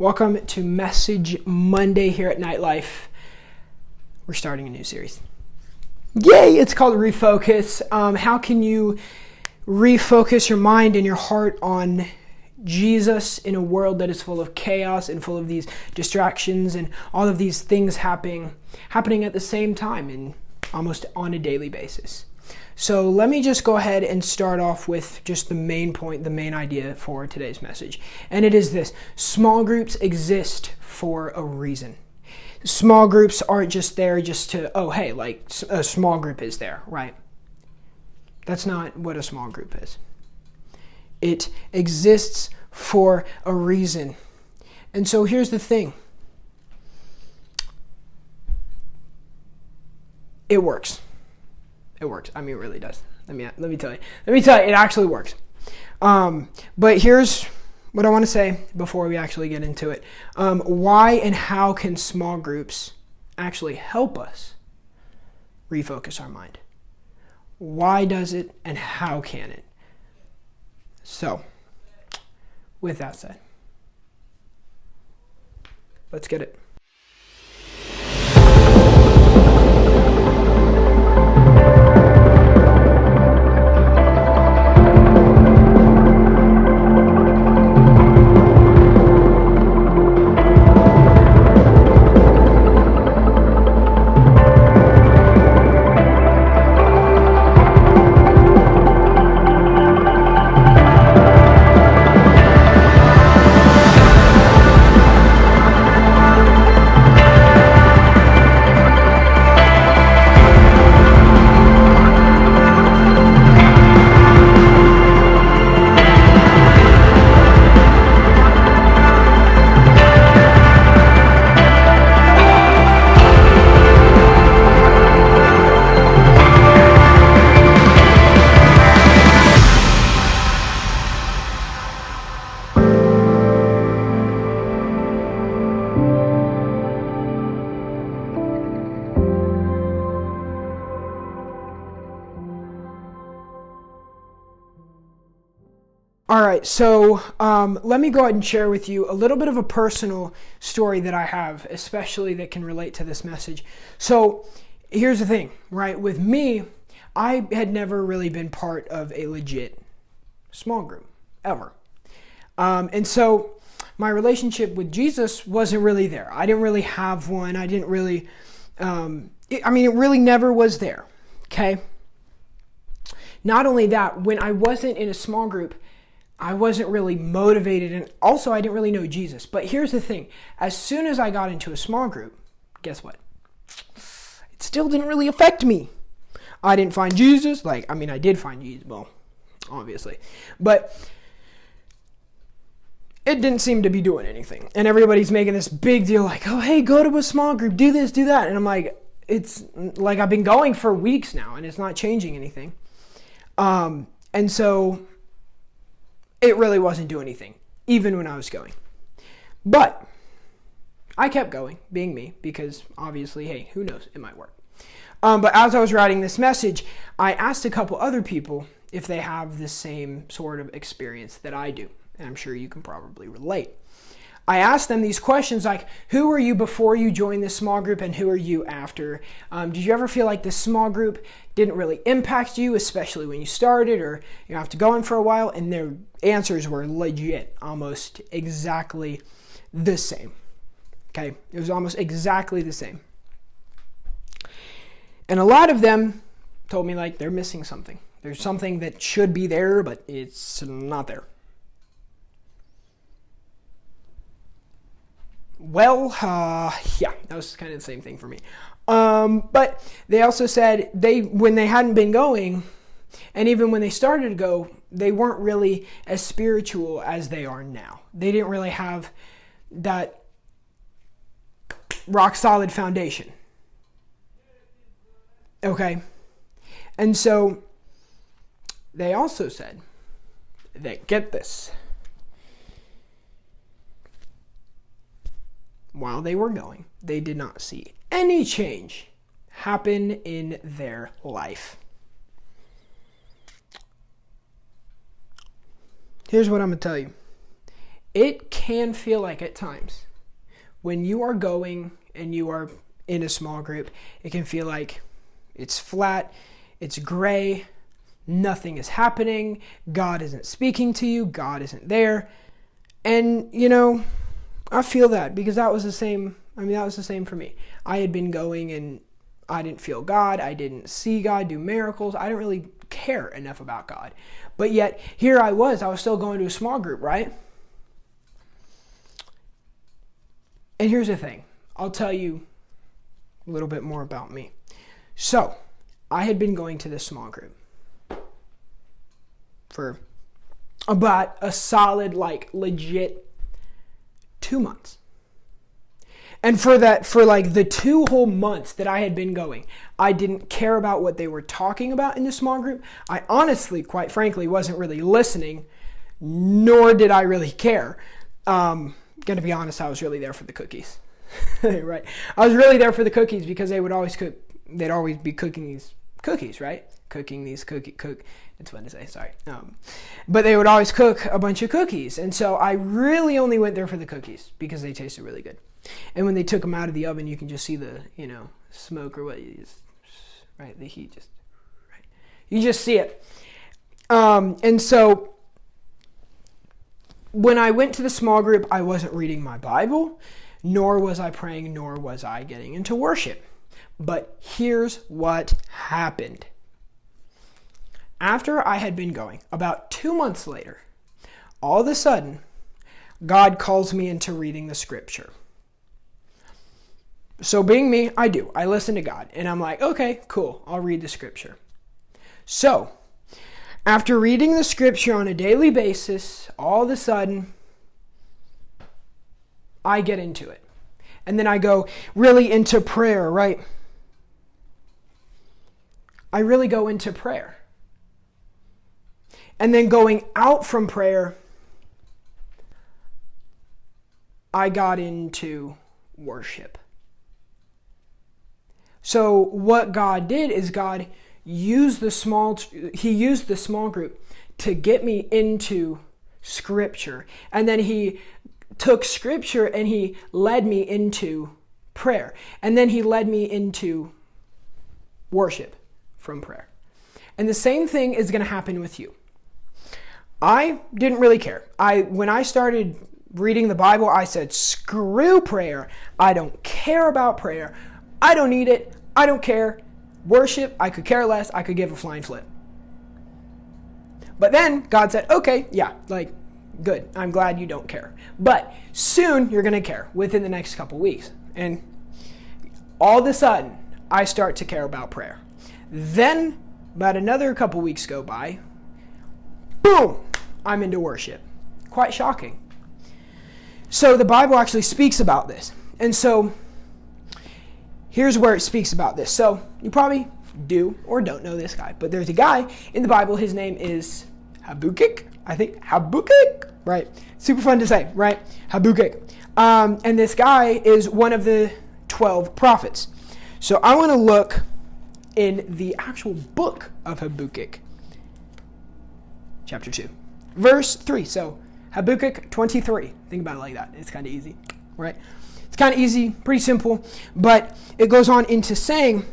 Welcome to Message Monday here at Nightlife. We're starting a new series. Yay! It's called Refocus. How can you refocus your mind and your heart on Jesus in a world that is full of chaos and full of these distractions and all of these things happening at the same time and almost on a daily basis? So let me just go ahead and start off with just the main point, the main idea for today's message. And it is this: small groups exist for a reason. Small groups aren't just there just to, a small group is there, right? That's not what a small group is. It exists for a reason. And so here's the thing. It works. It works. I mean, it really does. Let me tell you. It actually works. But here's what I want to say before we actually get into it. Why and how can small groups actually help us refocus our mind? Why does it and how can it? So, with that said, let's get it. All right, so let me go ahead and share with you a little bit of a personal story that I have, especially that can relate to this message. So here's the thing, right? With me, I had never really been part of a legit small group, ever. And so my relationship with Jesus wasn't really there. I didn't really have one. I didn't really, it really never was there, okay? Not only that, when I wasn't in a small group, I wasn't really motivated, and also I didn't really know Jesus. But here's the thing. As soon as I got into a small group, guess what? It still didn't really affect me. I didn't find Jesus. I did find Jesus, well, obviously. But it didn't seem to be doing anything. And everybody's making this big deal like, oh, hey, go to a small group, do this, do that. And I'm like, it's like I've been going for weeks now, and it's not changing anything. And so it really wasn't doing anything, even when I was going. But I kept going, being me, because obviously, hey, who knows, it might work. But as I was writing this message, I asked a couple other people if they have the same sort of experience that I do. And I'm sure you can probably relate. I asked them these questions like, who were you before you joined this small group and who are you after? Did you ever feel like this small group didn't really impact you, especially when you started or you have to go in for a while? And their answers were legit, almost exactly the same. Okay, it was almost exactly the same. And a lot of them told me like they're missing something. There's something that should be there, but it's not there. Well, yeah, that was kind of the same thing for me. But they also said when they hadn't been going, and even when they started to go, they weren't really as spiritual as they are now. They didn't really have that rock solid foundation. Okay? And so they also said that, get this, while they were going, they did not see any change happen in their life. Here's what I'm going to tell you. it can feel like at times when you are going and you are in a small group, it can feel like it's flat, it's gray, nothing is happening, God isn't speaking to you, God isn't there. And, I feel that because that was the same for me. I had been going and I didn't feel God. I didn't see God do miracles. I didn't really care enough about God. But yet, here I was still going to a small group, right? And here's the thing. I'll tell you a little bit more about me. So, I had been going to this small group for about a solid, legit 2 months. And for the 2 whole months that I had been going, I didn't care about what they were talking about in the small group. I honestly, quite frankly, wasn't really listening, nor did I really care. Gonna be honest, I was really there for the cookies. Right? I was really there for the cookies because they'd always be cooking these cookies, right? It's fun to say, sorry. But they would always cook a bunch of cookies. And so I really only went there for the cookies because they tasted really good. And when they took them out of the oven, you can just see the, smoke or what it is, right? The heat just, right? You just see it. And so when I went to the small group, I wasn't reading my Bible, nor was I praying, nor was I getting into worship. But here's what happened. After I had been going, about 2 months later, all of a sudden, God calls me into reading the scripture. So being me, I do. I listen to God. And I'm like, okay, cool. I'll read the scripture. So, after reading the scripture on a daily basis, all of a sudden, I get into it. And then I go really into prayer, right? I really go into prayer. And then going out from prayer, I got into worship. So what God did is God used the small group to get me into scripture. And then he took scripture and he led me into prayer. And then he led me into worship from prayer. And the same thing is going to happen with you. I didn't really care. When I started reading the Bible, I said, screw prayer. I don't care about prayer. I don't need it. I don't care. Worship, I could care less. I could give a flying flip. But then God said, okay, yeah, good. I'm glad you don't care. But soon you're going to care within the next couple weeks. And all of a sudden, I start to care about prayer. Then about another couple weeks go by. Boom! I'm into worship. Quite shocking. So the Bible actually speaks about this. And so here's where it speaks about this. So you probably do or don't know this guy, but there's a guy in the Bible. His name is Habakkuk. I think Habakkuk, right? Super fun to say, right? Habakkuk. And this guy is one of the 12 prophets. So I want to look in the actual book of Habakkuk, chapter 2, verse 3. So Habakkuk 23. Think about it like that. It's kind of easy, right? It's kind of easy, pretty simple, but it goes on into saying,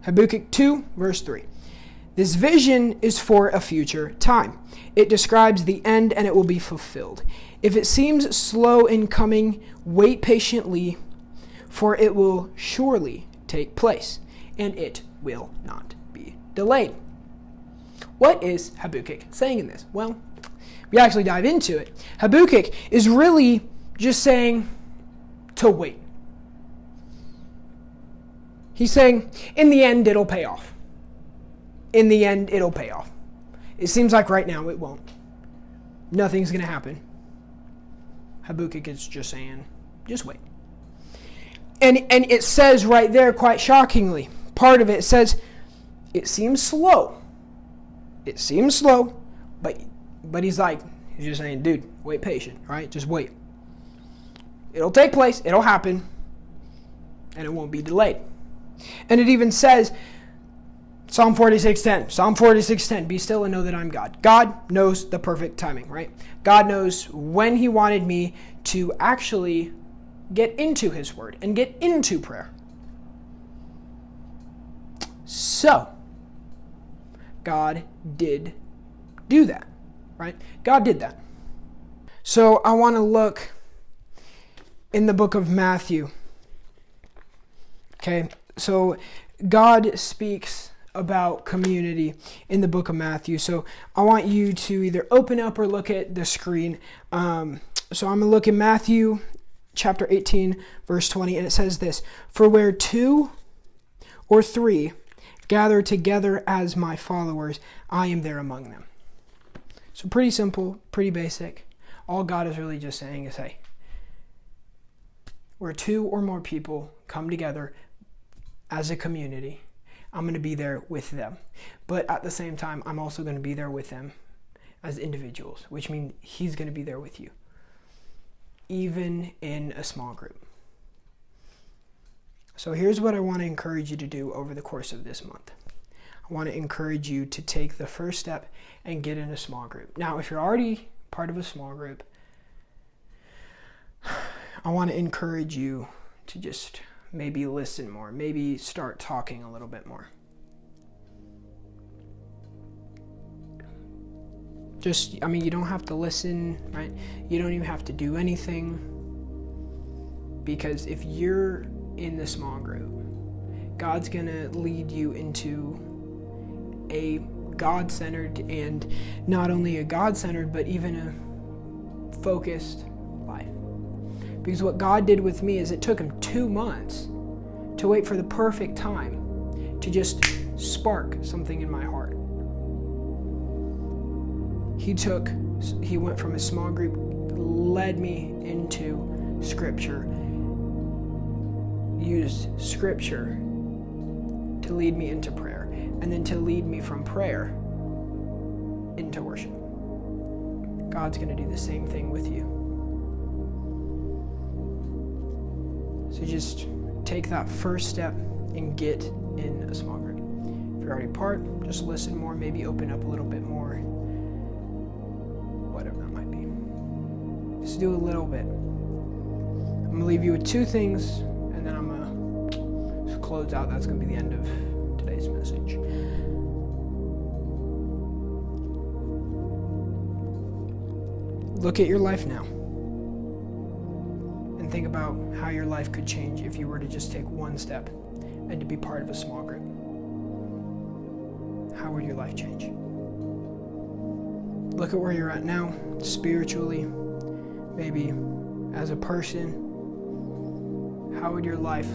Habakkuk 2, verse 3. This vision is for a future time. It describes the end and it will be fulfilled. If it seems slow in coming, wait patiently, for it will surely take place, and it will not be delayed. What is Habakkuk saying in this? Well, we actually dive into it. Habakkuk is really just saying to wait. He's saying, in the end, it'll pay off. In the end, it'll pay off. It seems like right now it won't. Nothing's going to happen. Habakkuk is just saying, just wait. And it says right there, quite shockingly, part of it says, it seems slow. It seems slow, but he's just saying, dude, wait patient, right? Just wait. It'll take place, it'll happen, and it won't be delayed. And it even says, Psalm 46:10. Psalm 46:10. Be still and know that I'm God. God knows the perfect timing, right? God knows when he wanted me to actually get into his word and get into prayer. So, God did do that, right? God did that. So I want to look in the book of Matthew. Okay, so God speaks about community in the book of Matthew. So I want you to either open up or look at the screen. So I'm going to look at Matthew chapter 18, verse 20, and it says this: "For where 2 or 3 gather together as my followers, I am there among them." So pretty simple, pretty basic. All God is really just saying is, hey, where 2 or more people come together as a community, I'm going to be there with them. But at the same time, I'm also going to be there with them as individuals, which means he's going to be there with you, even in a small group. So here's what I want to encourage you to do over the course of this month. I want to encourage you to take the first step and get in a small group. Now, if you're already part of a small group, I want to encourage you to just maybe listen more, maybe start talking a little bit more. You don't have to listen, right? You don't even have to do anything, because if you're in the small group, God's gonna lead you into a God-centered, and not only a God-centered, but even a focused life. Because what God did with me is it took him 2 months to wait for the perfect time to just spark something in my heart. He went from a small group, led me into Scripture, used Scripture to lead me into prayer, and then to lead me from prayer into worship. God's going to do the same thing with you. So just take that first step and get in a small group. If you're already part, just listen more, maybe open up a little bit more, whatever that might be. Just do a little bit. I'm going to leave you with 2 things, and then I'm going to close out. That's going to be the end of today's message. Look at your life now and think about how your life could change if you were to just take one step and to be part of a small group. How would your life change? Look at where you're at now, spiritually, maybe as a person. How would your life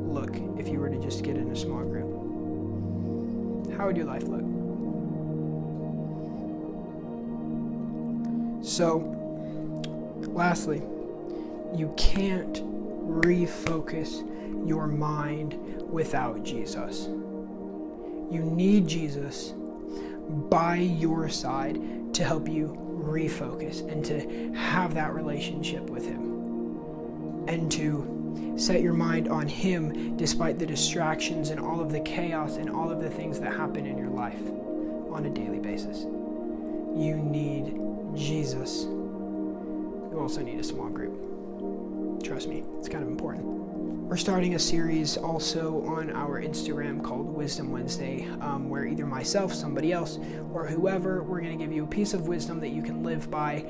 look if you were to just get in a small group? How would your life look? So, lastly, you can't refocus your mind without Jesus. You need Jesus by your side to help you refocus and to have that relationship with him, and to set your mind on him despite the distractions and all of the chaos and all of the things that happen in your life on a daily basis. You need Jesus. You also need a small group. Trust me, it's kind of important. We're starting a series also on our Instagram called Wisdom Wednesday, where either myself, somebody else, or whoever, we're going to give you a piece of wisdom that you can live by,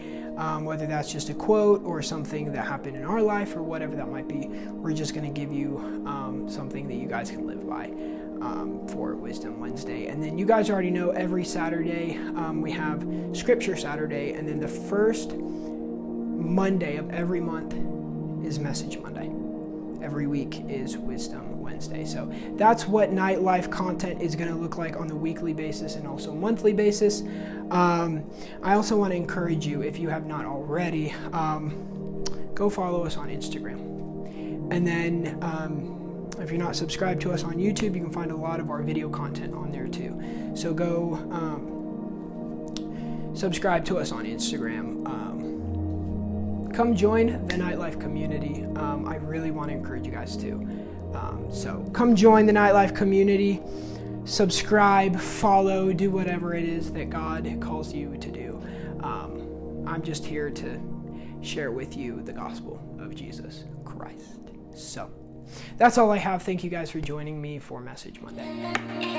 whether that's just a quote or something that happened in our life or whatever that might be. We're just going to give you something that you guys can live by for Wisdom Wednesday. And then you guys already know every Saturday we have Scripture Saturday, and then the first Monday of every month is Message Monday. Every week is Wisdom Wednesday. So that's what nightlife content is going to look like on the weekly basis and also monthly basis. I also want to encourage you, if you have not already, go follow us on Instagram. And then if you're not subscribed to us on YouTube, you can find a lot of our video content on there too. So go subscribe to us on Instagram. Come join the Nightlife community. I really want to encourage you guys to. So come join the Nightlife community. subscribe, follow, do whatever it is that God calls you to do. I'm just here to share with you the gospel of Jesus Christ. So that's all I have. Thank you guys for joining me for Message Monday.